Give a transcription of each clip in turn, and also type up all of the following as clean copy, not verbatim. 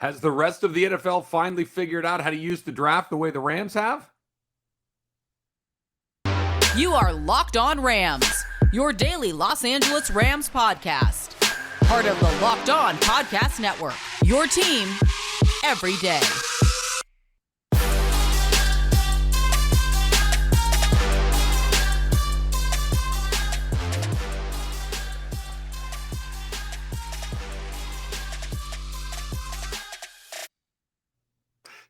Has the rest of the NFL finally figured out how to use the draft the way the Rams have? You are Locked On Rams, your daily Los Angeles Rams podcast. Part of the Locked On Podcast Network, your team every day.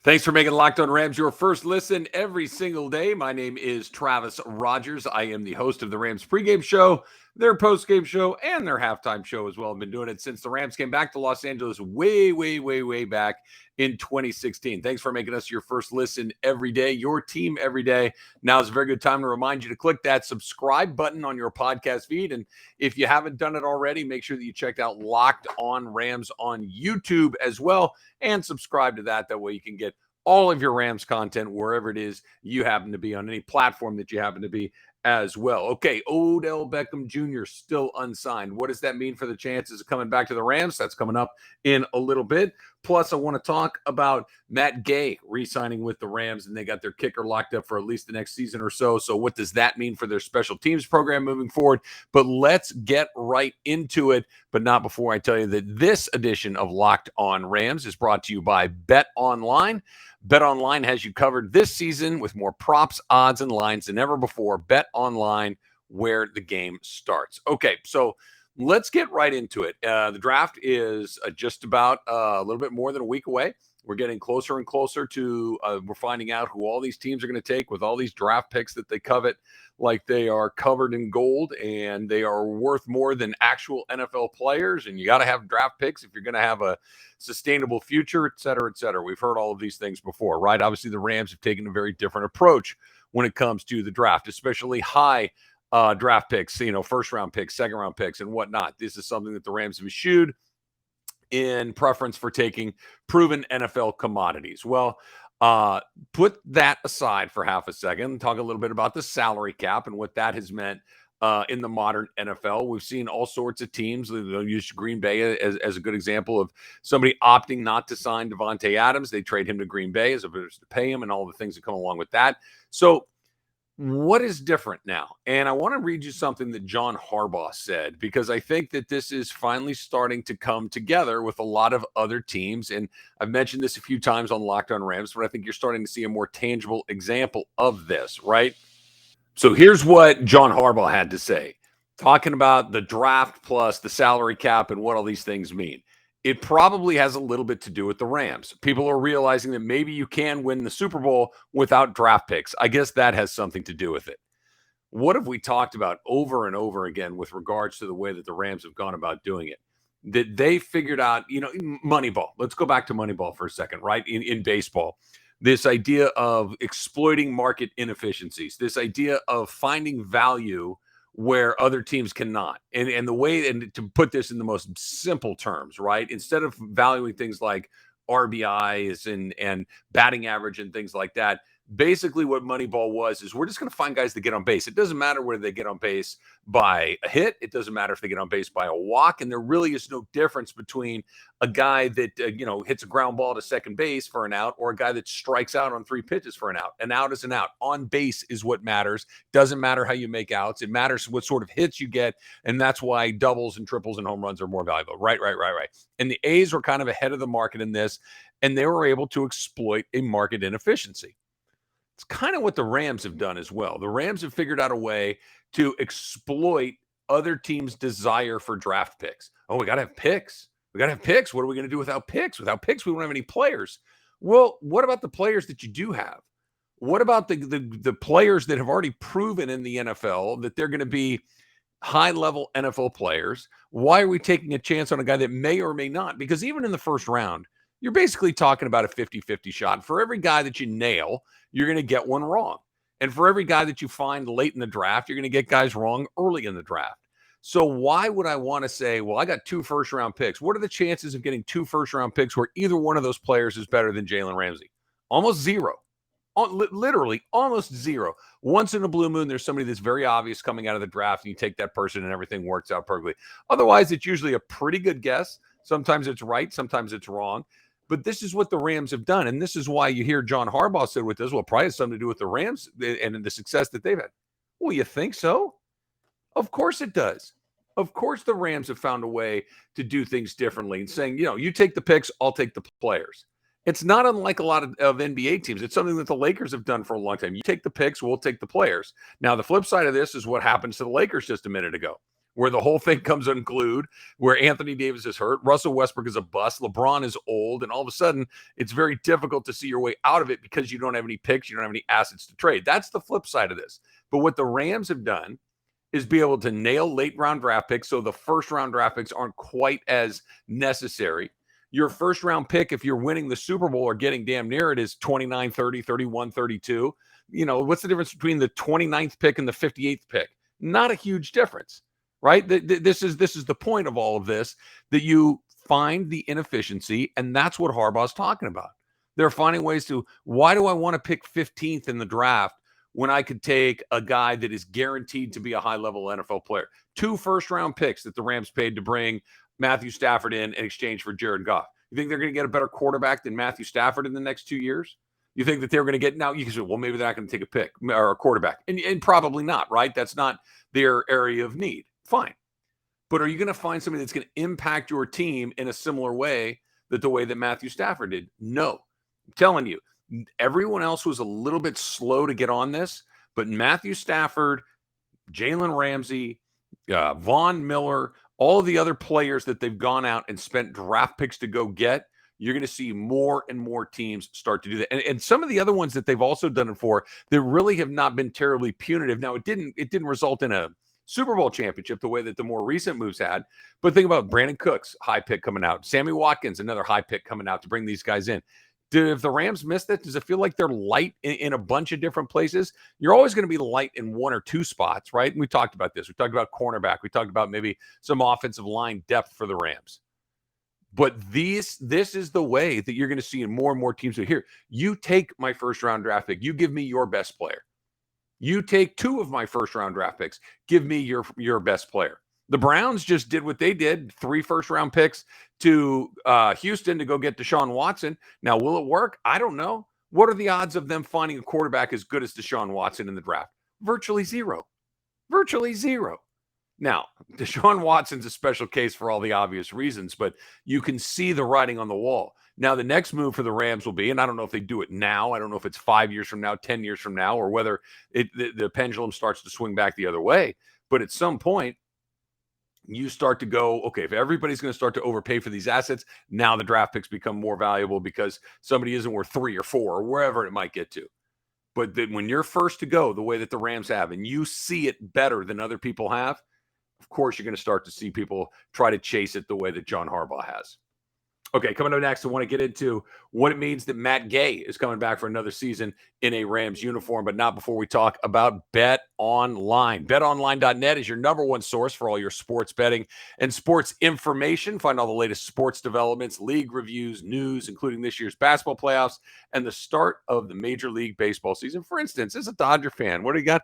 Thanks for making Locked On Rams your first listen every single day. My name is Travis Rogers. I am the host of the Rams pregame show, their postgame show, and their halftime show as well. I've been doing it since the Rams came back to Los Angeles way back in 2016. Thanks for making us your first listen every day, your team every day. Now is a very good time to remind you to click that subscribe button on your podcast feed. And if you haven't done it already, make sure that you checked out Locked On Rams on YouTube as well and subscribe to that. That way you can get all of your Rams content wherever it is you happen to be on any platform that you happen to be as well. Okay, Odell Beckham Jr. still unsigned. What does that mean for the chances of coming back to the Rams? That's coming up in a little bit. Plus, I want to talk about Matt Gay re-signing with the Rams, and they got their kicker locked up for at least the next season or so. So what does that mean for their special teams program moving forward? But let's get right into it, but not before I tell you that this edition of Locked On Rams is brought to you by BetOnline. BetOnline has you covered this season with more props, odds, and lines than ever before. BetOnline, where the game starts. Okay, so let's get right into it. The draft is just about a little bit more than a week away. We're getting closer and closer to we're finding out who all these teams are going to take with all these draft picks that they covet, like they are covered in gold and they are worth more than actual NFL players. And you got to have draft picks if you're going to have a sustainable future, et cetera, et cetera. We've heard all of these things before, right? Obviously, the Rams have taken a very different approach when it comes to the draft, especially high draft picks, first round picks, second round picks, and whatnot. This is something that the Rams have eschewed in preference for taking proven NFL commodities. Well, put that aside for half a second. Talk a little bit about the salary cap and what that has meant in the modern NFL. We've seen all sorts of teams. They'll use Green Bay as a good example of somebody opting not to sign Devontae Adams. They trade him to Green Bay as opposed to pay him and all the things that come along with that. So what is different now? And I want to read you something that John Harbaugh said, because I think that this is finally starting to come together with a lot of other teams. And I've mentioned this a few times on Locked On Rams, but I think you're starting to see a more tangible example of this, right? So here's what John Harbaugh had to say, talking about the draft plus the salary cap and what all these things mean. It probably has a little bit to do with the Rams. People are realizing that maybe you can win the Super Bowl without draft picks. I guess that has something to do with it. What have we talked about over and over again with regards to the way that the Rams have gone about doing it? That they figured out, Moneyball. Let's go back to Moneyball for a second, right? In baseball, this idea of exploiting market inefficiencies, this idea of finding value where other teams cannot. And the way, and to put this in the most simple terms, right? Instead of valuing things like RBIs and batting average and things like that, basically what Moneyball was is we're just going to find guys that get on base. It doesn't matter whether they get on base by a hit. It doesn't matter if they get on base by a walk. And there really is no difference between a guy that, hits a ground ball to second base for an out or a guy that strikes out on 3 pitches for an out. An out is an out. On base is what matters. Doesn't matter how you make outs. It matters what sort of hits you get. And that's why doubles and triples and home runs are more valuable. Right. And the A's were kind of ahead of the market in this, and they were able to exploit a market inefficiency. It's kind of what the Rams have done as well. The Rams have figured out a way to exploit other teams' desire for draft picks. Oh, we got to have picks. What are we going to do without picks? Without picks, we don't have any players. Well, what about the players that you do have? What about the players that have already proven in the NFL that they're going to be high-level NFL players? Why are we taking a chance on a guy that may or may not? Because even in the first round, you're basically talking about a 50-50 shot. For every guy that you nail, you're going to get one wrong. And for every guy that you find late in the draft, you're going to get guys wrong early in the draft. So why would I want to say, well, I got 2 first-round picks? What are the chances of getting 2 first-round picks where either one of those players is better than Jalen Ramsey? Almost zero. Literally almost zero. Once in a blue moon, there's somebody that's very obvious coming out of the draft, and you take that person and everything works out perfectly. Otherwise, it's usually a pretty good guess. Sometimes it's right. Sometimes it's wrong. But this is what the Rams have done. And this is why you hear John Harbaugh said with this, well, probably has something to do with the Rams and the success that they've had. Well, you think so? Of course it does. Of course the Rams have found a way to do things differently and saying, you take the picks, I'll take the players. It's not unlike a lot of NBA teams. It's something that the Lakers have done for a long time. You take the picks, we'll take the players. Now, the flip side of this is what happens to the Lakers just a minute ago, where the whole thing comes unglued, where Anthony Davis is hurt, Russell Westbrook is a bust, LeBron is old, and all of a sudden, it's very difficult to see your way out of it because you don't have any picks, you don't have any assets to trade. That's the flip side of this. But what the Rams have done is be able to nail late-round draft picks so the first-round draft picks aren't quite as necessary. Your first-round pick, if you're winning the Super Bowl or getting damn near it, is 29, 30, 31, 32. What's the difference between the 29th pick and the 58th pick? Not a huge difference, right? This is the point of all of this, that you find the inefficiency, and that's what Harbaugh's talking about. They're finding ways to, why do I want to pick 15th in the draft when I could take a guy that is guaranteed to be a high-level NFL player? 2 first-round picks that the Rams paid to bring Matthew Stafford in exchange for Jared Goff. You think they're going to get a better quarterback than Matthew Stafford in the next 2 years? You think that they're going to get, now you can say, well, maybe they're not going to take a pick or a quarterback. And probably not, right? That's not their area of need. Fine. But are you going to find somebody that's going to impact your team in a similar way that the way that Matthew Stafford did? No. I'm telling you, everyone else was a little bit slow to get on this, but Matthew Stafford, Jalen Ramsey, Von Miller, all the other players that they've gone out and spent draft picks to go get, you're going to see more and more teams start to do that. And some of the other ones that they've also done it for, that really have not been terribly punitive. Now, it didn't result in a Super Bowl championship the way that the more recent moves had. But think about Brandon Cooks, high pick coming out. Sammy Watkins, another high pick coming out to bring these guys in. If the Rams missed it, does it feel like they're light in a bunch of different places? You're always going to be light in 1 or 2 spots, right? And we talked about this. We talked about cornerback. We talked about maybe some offensive line depth for the Rams. But this is the way that you're going to see in more and more teams. So here, you take my first-round draft pick. You give me your best player. You take 2 of my first-round draft picks. Give me your best player. The Browns just did what they did, 3 first-round picks to Houston to go get Deshaun Watson. Now, will it work? I don't know. What are the odds of them finding a quarterback as good as Deshaun Watson in the draft? Virtually zero. Virtually zero. Now, Deshaun Watson's a special case for all the obvious reasons, but you can see the writing on the wall. Now, the next move for the Rams will be, and I don't know if they do it now. I don't know if it's 5 years from now, 10 years from now, or whether the pendulum starts to swing back the other way. But at some point, you start to go, okay, if everybody's going to start to overpay for these assets, now the draft picks become more valuable because somebody isn't worth 3 or 4 or wherever it might get to. But then when you're first to go the way that the Rams have, and you see it better than other people have, of course, you're going to start to see people try to chase it the way that John Harbaugh has. Okay, coming up next, I want to get into what it means that Matt Gay is coming back for another season in a Rams uniform, but not before we talk about BetOnline. BetOnline.net is your number one source for all your sports betting and sports information. Find all the latest sports developments, league reviews, news, including this year's basketball playoffs and the start of the Major League Baseball season. For instance, as a Dodger fan, what do you got?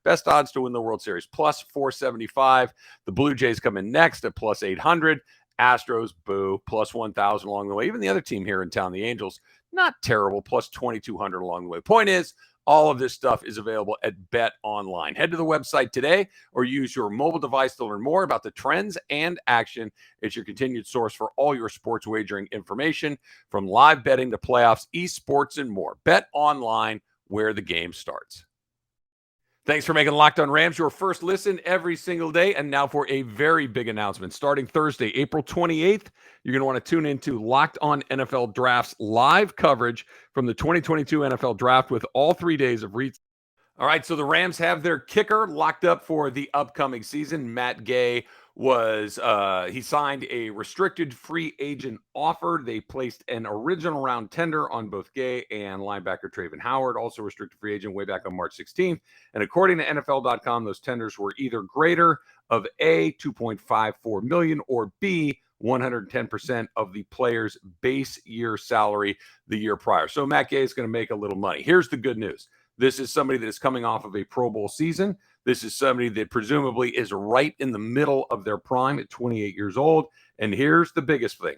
Best odds to win the World Series, plus 475. The Blue Jays come in next at plus 800. Astros, boo, plus 1,000 along the way. Even the other team here in town, the Angels, not terrible, plus 2,200 along the way. Point is, all of this stuff is available at BetOnline. Head to the website today or use your mobile device to learn more about the trends and action. It's your continued source for all your sports wagering information, from live betting to playoffs, esports, and more. BetOnline, where the game starts. Thanks for making Locked On Rams your first listen every single day. And now for a very big announcement. Starting Thursday, April 28th, you're going to want to tune into Locked On NFL Draft's live coverage from the 2022 NFL Draft with all 3 days of reads. All right, so the Rams have their kicker locked up for the upcoming season. Matt Gay he signed a restricted free agent offer. They placed an original round tender on both Gay and linebacker Traven Howard, also restricted free agent, way back on March 16th. And according to NFL.com, those tenders were either greater of A, $2.54 million, or B, 110% of the player's base year salary the year prior. So Matt Gay is going to make a little money. Here's the good news. This is somebody that is coming off of a Pro Bowl season. This is somebody that presumably is right in the middle of their prime at 28 years old. And here's the biggest thing.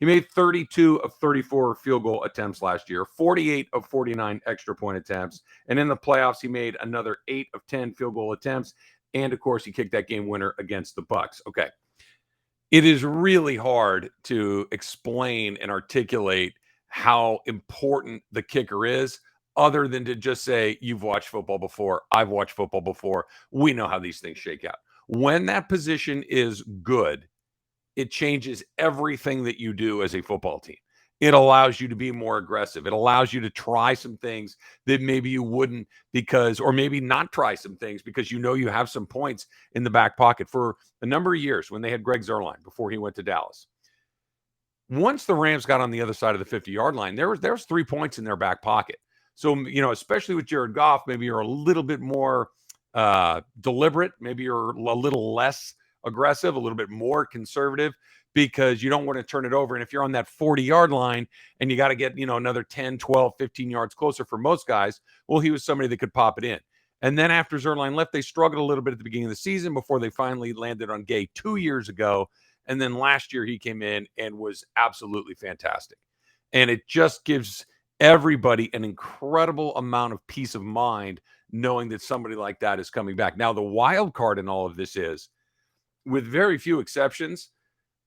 He made 32 of 34 field goal attempts last year, 48 of 49 extra point attempts. And in the playoffs, he made another 8 of 10 field goal attempts. And of course, he kicked that game winner against the Bucs. Okay. It is really hard to explain and articulate how important the kicker is, other than to just say, you've watched football before. I've watched football before. We know how these things shake out. When that position is good, it changes everything that you do as a football team. It allows you to be more aggressive. It allows you to try some things that maybe you wouldn't or maybe not try some things because you know you have some points in the back pocket. For a number of years when they had Greg Zuerlein before he went to Dallas, once the Rams got on the other side of the 50-yard line, there was 3 points in their back pocket. So, especially with Jared Goff, maybe you're a little bit more deliberate. Maybe you're a little less aggressive, a little bit more conservative, because you don't want to turn it over. And if you're on that 40-yard line and you got to get, another 10, 12, 15 yards closer for most guys, well, he was somebody that could pop it in. And then after Zuerlein left, they struggled a little bit at the beginning of the season before they finally landed on Gay 2 years ago. And then last year he came in and was absolutely fantastic. And it just gives everybody an incredible amount of peace of mind knowing that somebody like that is coming back. Now, the wild card in all of this is, with very few exceptions,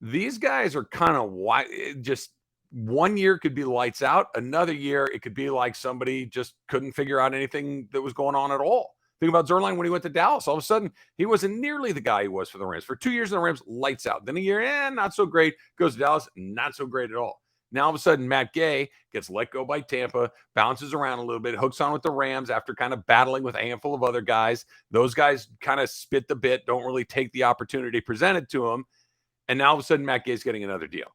these guys are kind of just 1 year could be lights out. Another year, it could be like somebody just couldn't figure out anything that was going on at all. Think about Zuerlein when he went to Dallas. All of a sudden, he wasn't nearly the guy he was for the Rams. For 2 years in the Rams, lights out. Then a year, not so great. Goes to Dallas, not so great at all. Now, all of a sudden, Matt Gay gets let go by Tampa, bounces around a little bit, hooks on with the Rams after kind of battling with a handful of other guys. Those guys kind of spit the bit, don't really take the opportunity presented to them. And now all of a sudden, Matt Gay's getting another deal.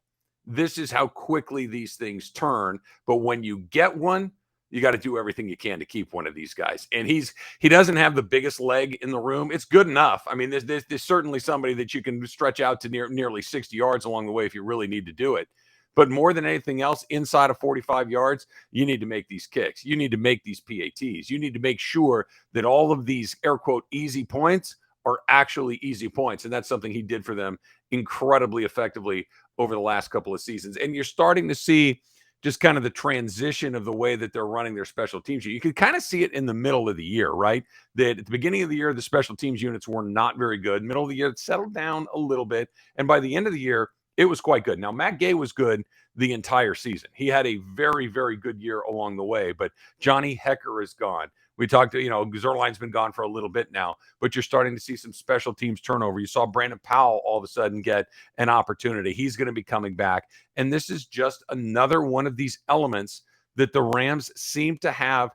This is how quickly these things turn. But when you get one, you got to do everything you can to keep one of these guys. And he doesn't have the biggest leg in the room. It's good enough. I mean, there's certainly somebody that you can stretch out to nearly 60 yards along the way if you really need to do it. But more than anything else, inside of 45 yards, you need to make these kicks. You need to make these PATs. You need to make sure that all of these air quote easy points are actually easy points. And that's something he did for them incredibly effectively over the last couple of seasons. And you're starting to see just kind of the transition of the way that they're running their special teams. You can kind of see it in the middle of the year, right? That at the beginning of the year, the special teams units were not very good. Middle of the year, it settled down a little bit. And by the end of the year, it was quite good. Now, Matt Gay was good the entire season. He had a very, very good year along the way, but Johnny Hekker is gone. We talked to, Zuerlein's been gone for a little bit now, but you're starting to see some special teams turnover. You saw Brandon Powell all of a sudden get an opportunity. He's going to be coming back. And this is just another one of these elements that the Rams seem to have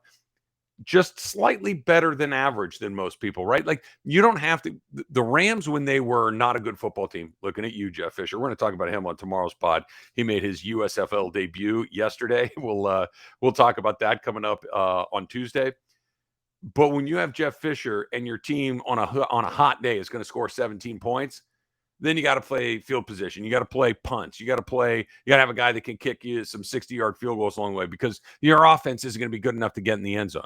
just slightly better than average than most people, right? Like, you don't have to. The Rams, when they were not a good football team, looking at you, Jeff Fisher, we're going to talk about him on tomorrow's pod. He made his USFL debut yesterday. We'll talk about that coming up on Tuesday. But when you have Jeff Fisher and your team on a hot day is going to score 17 points, then you got to play field position. You got to play punts. You got to have a guy that can kick you some 60-yard field goals along the way, because your offense isn't going to be good enough to get in the end zone.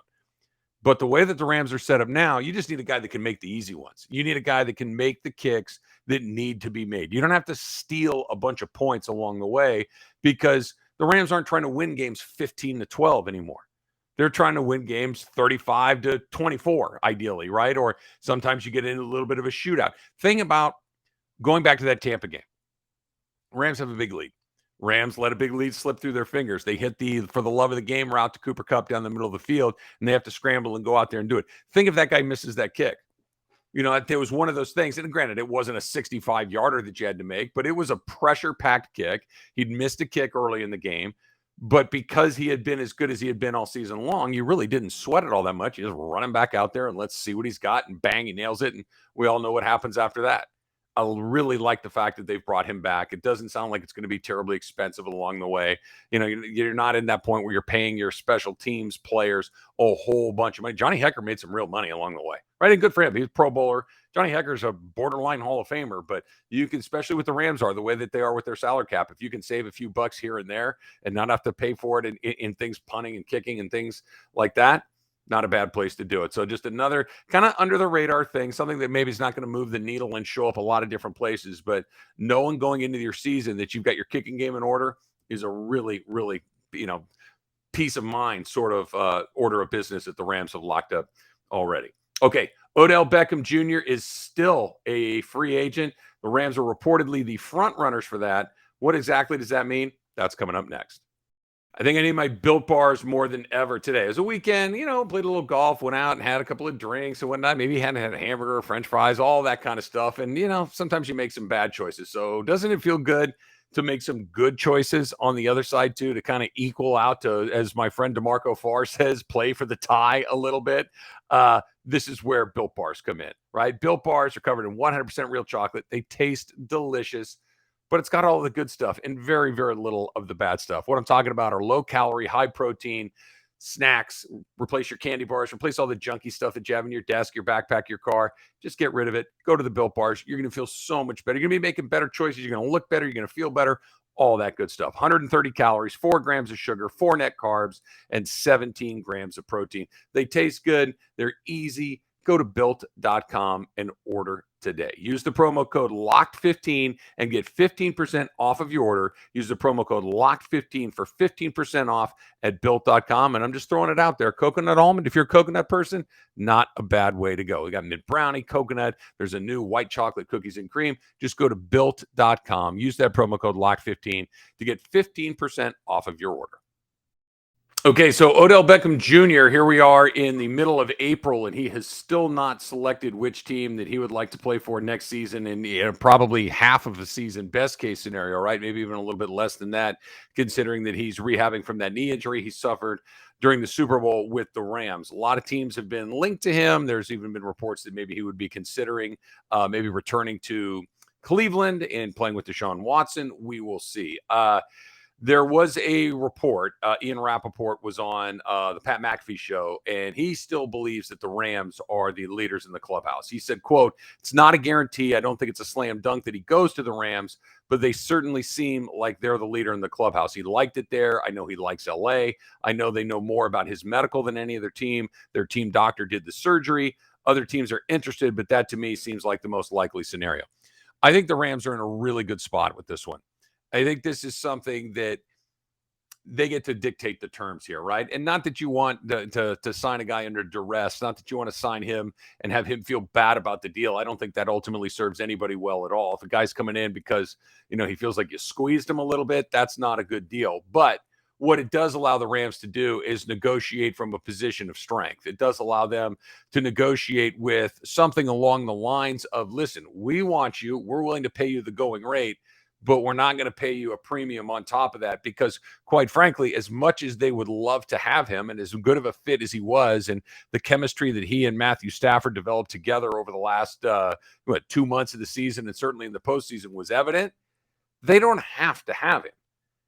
But the way that the Rams are set up now, you just need a guy that can make the easy ones. You need a guy that can make the kicks that need to be made. You don't have to steal a bunch of points along the way, because the Rams aren't trying to win games 15-12 anymore. They're trying to win games 35-24, ideally, right? Or sometimes you get in a little bit of a shootout. Thing about going back to that Tampa game, Rams have a big lead. Rams let a big lead slip through their fingers. They hit the for the love of the game route to Cooper Kupp down the middle of the field, and they have to scramble and go out there and do it. Think if that guy misses that kick. There was one of those things, and granted, it wasn't a 65-yarder that you had to make, but it was a pressure-packed kick. He'd missed a kick early in the game, but because he had been as good as he had been all season long, you really didn't sweat it all that much. You just run him back out there and let's see what he's got, and bang, he nails it, and we all know what happens after that. I really like the fact that they've brought him back. It doesn't sound like it's going to be terribly expensive along the way. You're not in that point where you're paying your special teams players a whole bunch of money. Johnny Hekker made some real money along the way, right? And good for him. He's a Pro Bowler. Johnny Hecker's a borderline Hall of Famer, but you can, especially with the Rams the way that they are with their salary cap, if you can save a few bucks here and there and not have to pay for it in things punting and kicking and things like that, Not a bad place to do it. So just another kind of under the radar thing, something that maybe is not going to move the needle and show up a lot of different places. But knowing going into your season that you've got your kicking game in order is a really, really, peace of mind sort of order of business that the Rams have locked up already. Okay, Odell Beckham Jr. is still a free agent. The Rams are reportedly the front runners for that. What exactly does that mean? That's coming up next. I think I need my Built Bars more than ever today. It was a weekend, played a little golf, went out and had a couple of drinks and whatnot. Maybe hadn't had a hamburger, French fries, all that kind of stuff. And, sometimes you make some bad choices. So doesn't it feel good to make some good choices on the other side too, to kind of equal out to, as my friend DeMarco Farr says, play for the tie a little bit? This is where Built Bars come in, right? Built Bars are covered in 100% real chocolate. They taste delicious, but it's got all the good stuff and very, very little of the bad stuff. What I'm talking about are low calorie, high protein snacks. Replace your candy bars, replace all the junky stuff that you have in your desk, your backpack, your car. Just get rid of it. Go to the Built Bars. You're going to feel so much better. You're going to be making better choices. You're going to look better. You're going to feel better. All that good stuff. 130 calories, 4 grams of sugar, 4 net carbs, and 17 grams of protein. They taste good. They're easy. Go to built.com and order today. Use the promo code LOCKED15 and get 15% off of your order. Use the promo code LOCKED15 for 15% off at built.com. And I'm just throwing it out there. Coconut almond, if you're a coconut person, not a bad way to go. We got mint brownie, coconut. There's a new white chocolate cookies and cream. Just go to built.com. Use that promo code LOCKED15 to get 15% off of your order. Okay, so Odell Beckham Jr., here we are in the middle of April, and he has still not selected which team that he would like to play for next season, and probably half of a season, best case scenario, right? Maybe even a little bit less than that, considering that he's rehabbing from that knee injury he suffered during the Super Bowl with the Rams. A lot of teams have been linked to him. There's even been reports that maybe he would be considering maybe returning to Cleveland and playing with Deshaun Watson. We will see. There was a report, Ian Rappaport was on the Pat McAfee show, and he still believes that the Rams are the leaders in the clubhouse. He said, quote, "It's not a guarantee. I don't think it's a slam dunk that he goes to the Rams, but they certainly seem like they're the leader in the clubhouse. He liked it there. I know he likes LA. I know they know more about his medical than any other team. Their team doctor did the surgery. Other teams are interested, but that to me seems like the most likely scenario." I think the Rams are in a really good spot with this one. I think this is something that they get to dictate the terms here, right? And not that you want to sign a guy under duress, not that you want to sign him and have him feel bad about the deal. I don't think that ultimately serves anybody well at all. If a guy's coming in because, he feels like you squeezed him a little bit, that's not a good deal. But what it does allow the Rams to do is negotiate from a position of strength. It does allow them to negotiate with something along the lines of, listen, we want you, we're willing to pay you the going rate, but we're not going to pay you a premium on top of that because, quite frankly, as much as they would love to have him and as good of a fit as he was and the chemistry that he and Matthew Stafford developed together over the last 2 months of the season and certainly in the postseason was evident, they don't have to have him.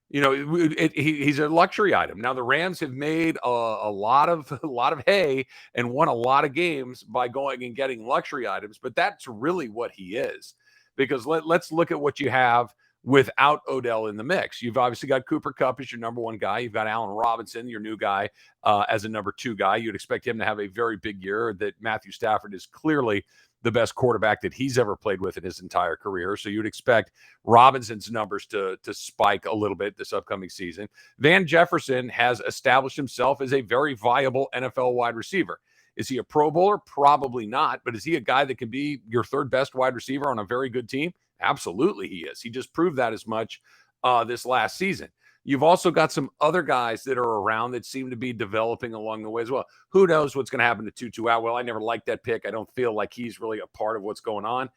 He's a luxury item. Now, the Rams have made a lot of hay and won a lot of games by going and getting luxury items, but that's really what he is. Because let's look at what you have without Odell in the mix. You've obviously got Cooper Kupp as your number one guy. You've got Allen Robinson, your new guy, as a number two guy. You'd expect him to have a very big year. That Matthew Stafford is clearly the best quarterback that he's ever played with in his entire career. So you'd expect Robinson's numbers to spike a little bit this upcoming season. Van Jefferson has established himself as a very viable NFL wide receiver. Is he a Pro Bowler? Probably not. But is he a guy that can be your third best wide receiver on a very good team? Absolutely he is. He just proved that as much this last season. You've also got some other guys that are around that seem to be developing along the way as well. Who knows what's going to happen to Tutu Atwell? I never liked that pick. I don't feel like he's really a part of what's going on.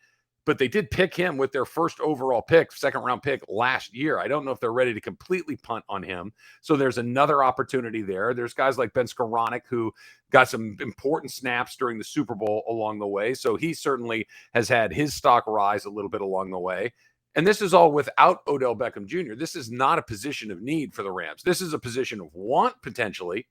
But they did pick him with their first overall pick, second-round pick last year. I don't know if they're ready to completely punt on him. So there's another opportunity there. There's guys like Ben Skoranek who got some important snaps during the Super Bowl along the way. So he certainly has had his stock rise a little bit along the way. And this is all without Odell Beckham Jr. This is not a position of need for the Rams. This is a position of want, potentially.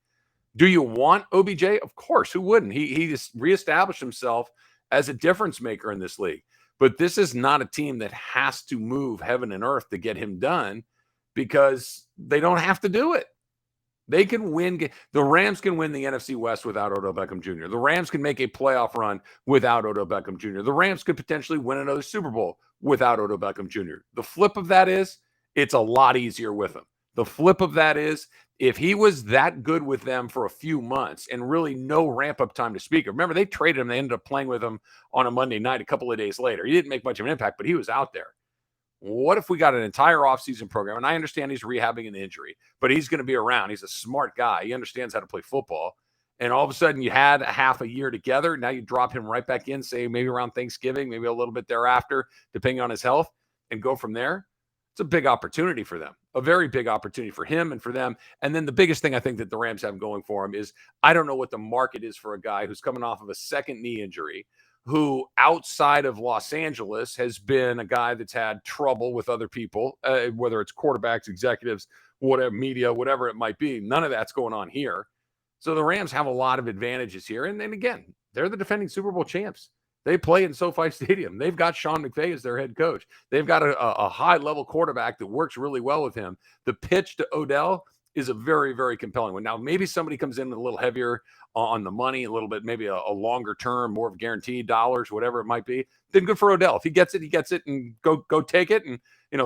Do you want OBJ? Of course. Who wouldn't? He just reestablished himself as a difference maker in this league. But this is not a team that has to move heaven and earth to get him done because they don't have to do it. They can win. The Rams can win the NFC West without Odell Beckham Jr. The Rams can make a playoff run without Odell Beckham Jr. The Rams could potentially win another Super Bowl without Odell Beckham Jr. The flip of that is it's a lot easier with him. The flip of that is if he was that good with them for a few months and really no ramp-up time to speak of. Remember, they traded him. They ended up playing with him on a Monday night a couple of days later. He didn't make much of an impact, but he was out there. What if we got an entire offseason program? And I understand he's rehabbing an injury, but he's going to be around. He's a smart guy. He understands how to play football. And all of a sudden you had a half a year together. Now you drop him right back in, say maybe around Thanksgiving, maybe a little bit thereafter, depending on his health, and go from there. It's a big opportunity for them, a very big opportunity for him and for them. And then the biggest thing I think that the Rams have going for him is I don't know what the market is for a guy who's coming off of a second knee injury, who outside of Los Angeles has been a guy that's had trouble with other people, whether it's quarterbacks, executives, whatever, media, whatever it might be. None of that's going on here. So the Rams have a lot of advantages here. And then again, they're the defending Super Bowl champs. They play in SoFi Stadium. They've got Sean McVay as their head coach. They've got a high-level quarterback that works really well with him. The pitch to Odell is a very, very compelling one. Now, maybe somebody comes in a little heavier on the money, a little bit, maybe a longer term, more of guaranteed dollars, whatever it might be. Then good for Odell. If he gets it, and go take it. And,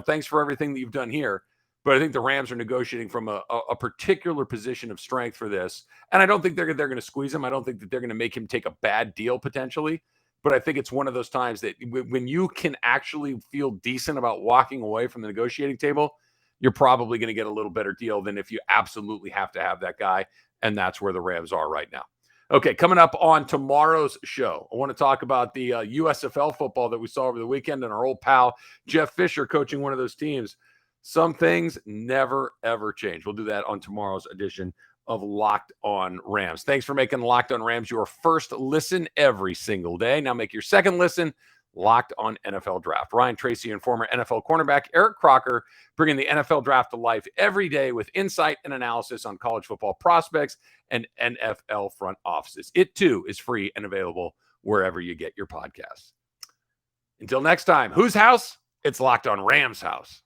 thanks for everything that you've done here. But I think the Rams are negotiating from a particular position of strength for this. And I don't think they're going to squeeze him. I don't think that they're going to make him take a bad deal potentially. But I think it's one of those times that when you can actually feel decent about walking away from the negotiating table, you're probably going to get a little better deal than if you absolutely have to have that guy. And that's where the Rams are right now. Okay, coming up on tomorrow's show, I want to talk about the USFL football that we saw over the weekend and our old pal Jeff Fisher coaching one of those teams. Some things never, ever change. We'll do that on tomorrow's edition of Locked On Rams. Thanks for making Locked On Rams your first listen every single day. Now make your second listen Locked On NFL Draft. Ryan Tracy and former NFL cornerback Eric Crocker bringing the NFL Draft to life every day with insight and analysis on college football prospects and NFL front offices. It too is free and available wherever you get your podcasts. Until next time, whose house? It's Locked On Rams house.